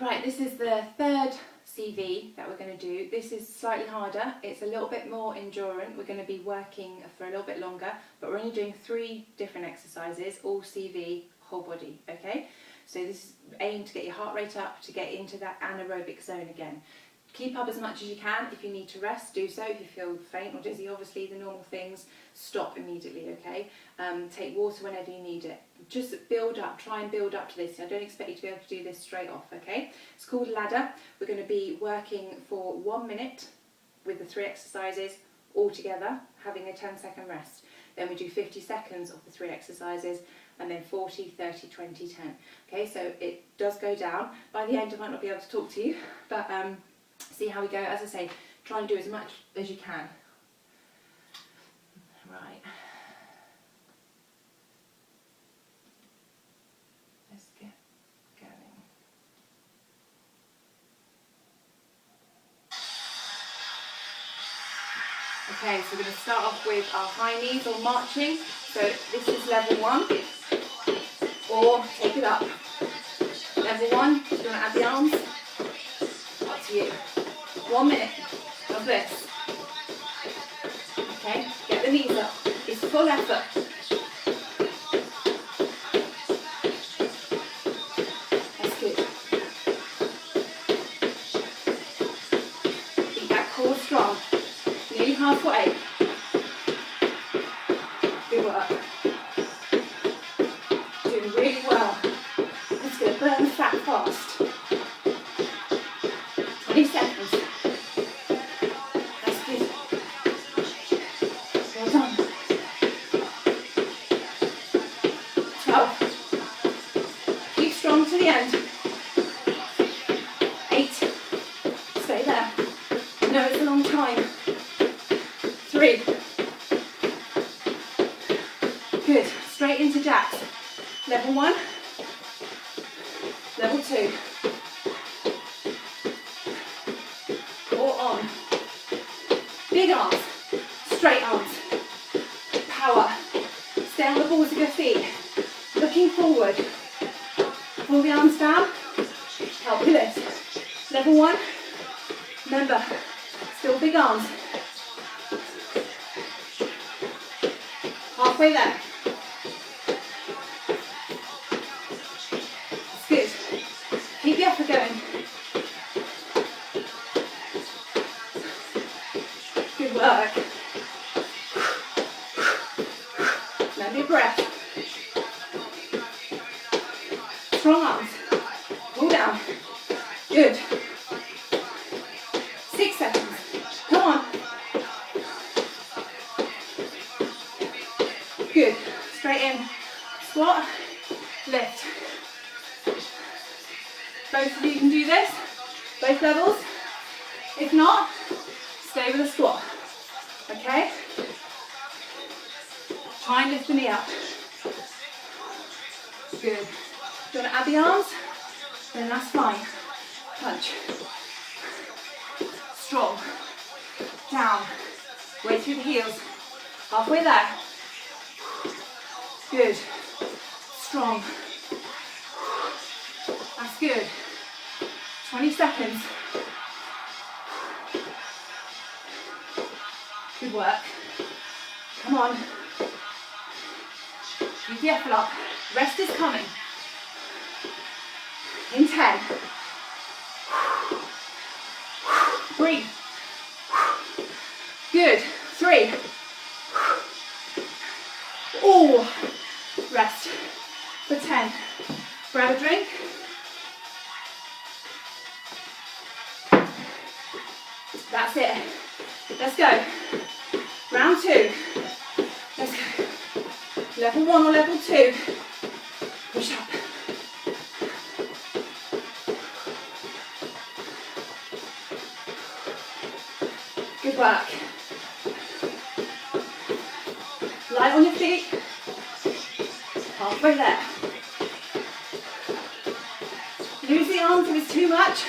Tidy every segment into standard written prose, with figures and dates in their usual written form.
Right, this is the third CV that we're going to do. This is slightly harder. It's a little bit more endurant. We're going to be working for a little bit longer, but we're only doing 3 different exercises, all CV, whole body, okay? So this is aimed to get your heart rate up, to get into that anaerobic zone again. Keep up as much as you can. If you need to rest, do so. If you feel faint or dizzy, obviously the normal things, stop immediately, okay? Take water whenever you need it. Just build up, try and build up to this. I don't expect you to be able to do this straight off, okay? It's called ladder. We're going to be working for 1 minute with the 3 exercises all together, having a 10-second rest. Then we do 50 seconds of the 3 exercises, and then 40, 30, 20, 10. Okay, so it does go down. By the end, I might not be able to talk to you, but see how we go. As I say, try and do as much as you can. Right. Let's get going. Okay, so we're going to start off with our high knees or marching. So this is level 1, or take it up. Level 1, do you want to add the arms? Up to you. 1 minute of this. Okay, get the knees up. It's full effort. That's good. Keep that core strong. Nearly halfway. Good work. Doing really well. It's going to burn the fat fast. 20 seconds. That's good. Well done. 12. Keep strong to the end. 8. Stay there. I know it's a long time. 3. Good. Straight into jacks. Level 1. Level 2. Or on. Big arms. Straight arms. Power. Stay on the balls of your feet. Looking forward. Pull the arms down. Help you lift. Level 1. Remember, still big arms. Halfway there. That's good. Keep the effort going. Good work. Remember your breath. Strong arms. Pull down. Good. 6 seconds. Come on. Good. Straight in. Squat. Lift. Both of you can do this. Both levels. If not, stay with a squat. Okay? Try and lift the knee up. Good. Do you want to add the arms? Then that's fine. Punch. Strong. Down. Weight through the heels. Halfway there. Good. Strong. That's good. 20 seconds. Good work. Come on. Keep the effort up. Rest is coming. In 10. Breathe. Good. 3. Oh. Rest for 10. Grab a drink. That's it. Let's go. Round 2. Let's go. Level 1 or level 2. Push up. Good work. Light on your feet. Halfway there. Lose the arms if it's too much.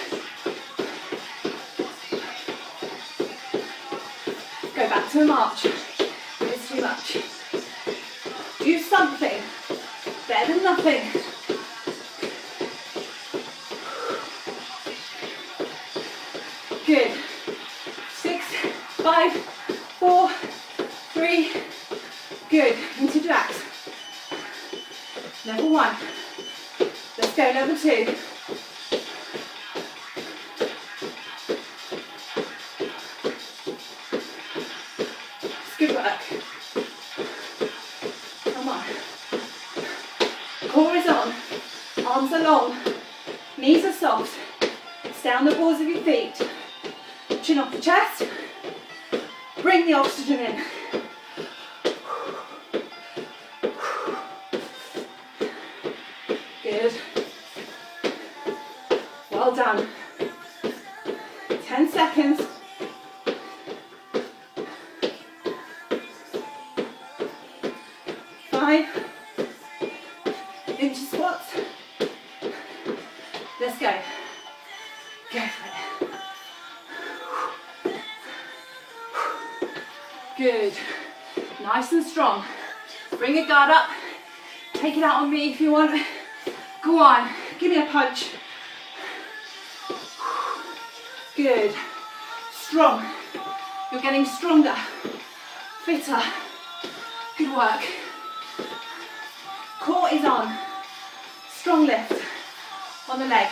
Go back to a march if it's too much. Do something. Better than nothing. Level 1. Let's go, level 2. It's good work. Come on. Core is on. Arms are long. Knees are soft. Stay on the balls of your feet. Chin off the chest. Bring the oxygen in. Good. Well done. 10 seconds. 5. Into squats. Let's go. Go for it. Good. Nice and strong. Bring your guard up. Take it out on me if you want. Go on. Give me a punch. Good. Strong. You're getting stronger. Fitter. Good work. Core is on. Strong lift on the leg.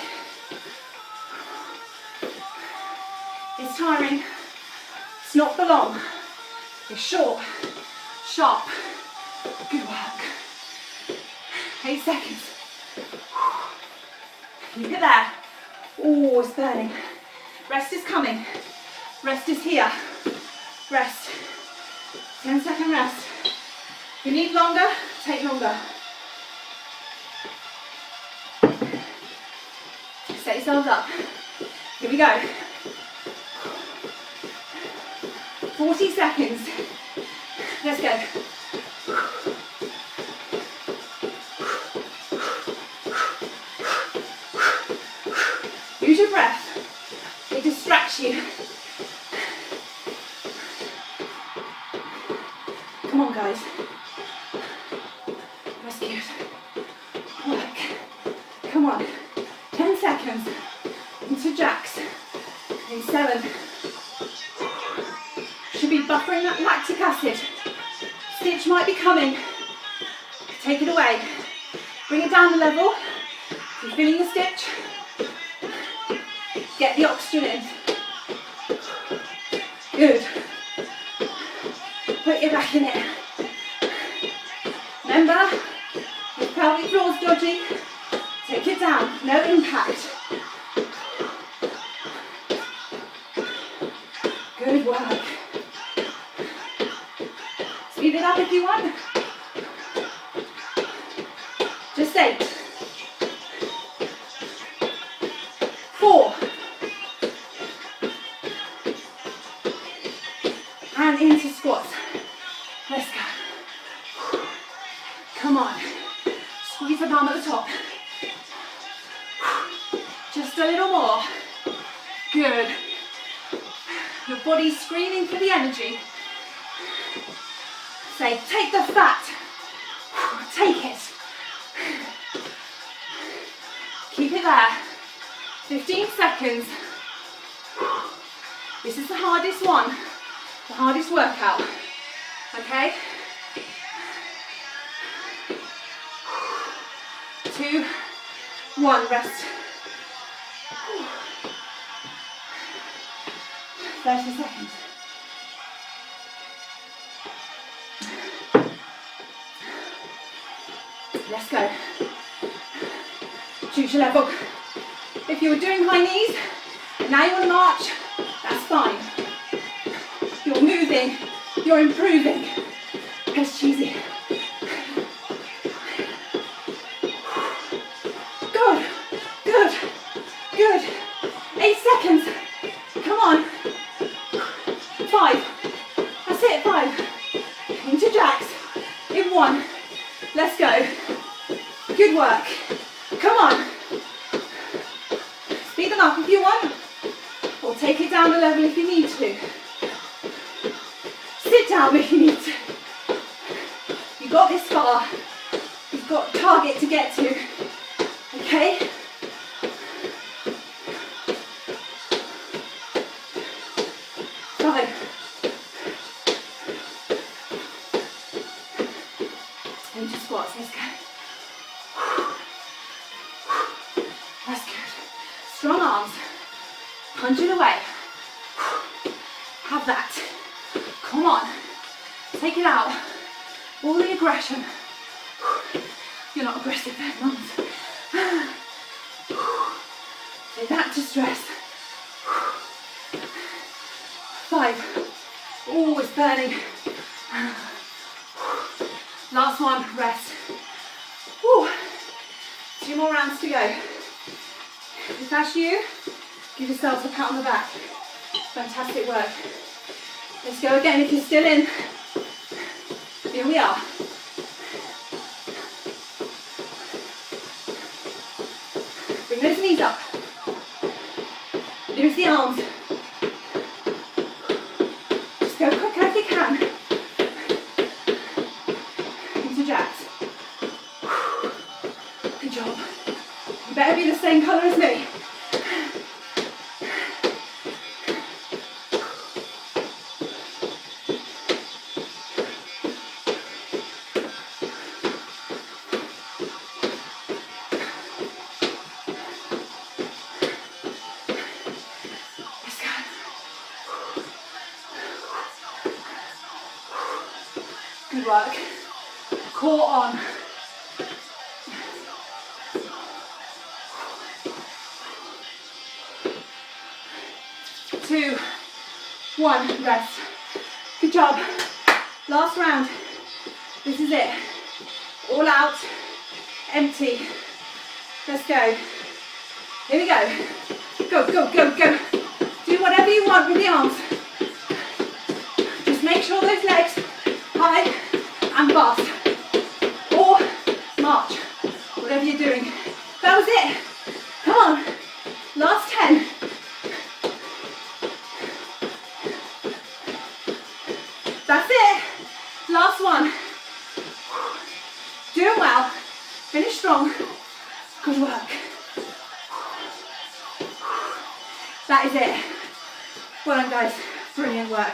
It's tiring. It's not for long. It's short, sharp. Good work. 8 seconds. Keep it there. Oh, it's burning. Rest is coming. Rest is here. Rest. 10-second rest. If you need longer, take longer. Set yourselves up. Here we go. 40 seconds. Let's go. Use your breath. It distracts you. Come on, guys. That's good. Work. Come on. 10 seconds. Into jacks. Okay, 7. Should be buffering that lactic acid. Stitch might be coming. Take it away. Bring it down a level. If you're feeling the stitch, get the oxygen in. Good. Put your back in it. Remember, if pelvic floor's dodgy, take it down. No impact. Good work. Speed it up if you want. Just 8. 4. And into squats. Let's go. Come on. Squeeze the bum at the top. Just a little more. Good. Your body's screaming for the energy. Say, take the fat. Take it. Keep it there. 15 seconds. This is the hardest one. The hardest workout. Okay? 2, 1, rest. 30 seconds. Let's go. Choose your level. If you were doing high knees, now you want to march, that's fine. You're moving, you're improving. Press cheesy. Good, good, good. 8 seconds. Come on. 5. That's it, 5. Into jacks. In 1. Let's go. Good work. Come on. Speed them up if you want, or take it down a level if you need to. Sit down if you need to. You got this far. You've got a target to get to. Okay? Five. Into squats, let's go. That's good. Strong arms. Punch it away. Have that. Come on. Take it out. All the aggression. You're not aggressive there, mums. Take that to stress. 5. Oh, it's burning. Last one, rest. Woo. 2 more rounds to go. If that's you, give yourself a pat on the back. Fantastic work. Let's go again if you're still in. Here we are. Bring those knees up. Loose the arms. Just go quicker if you can. Into jacks. Good job. You better be the same colour as me. Good work. Core on. Two, 1, rest. Good job. Last round. This is it. All out, empty. Let's go. Here we go. Go, go, go, go. Do whatever you want with the arms. Just make sure those legs high and fast. Or march. Whatever you're doing. That was it. Come on. Last 10. That's it. Last one. Doing well. Finish strong. Good work. That is it. Well done, guys. Brilliant work.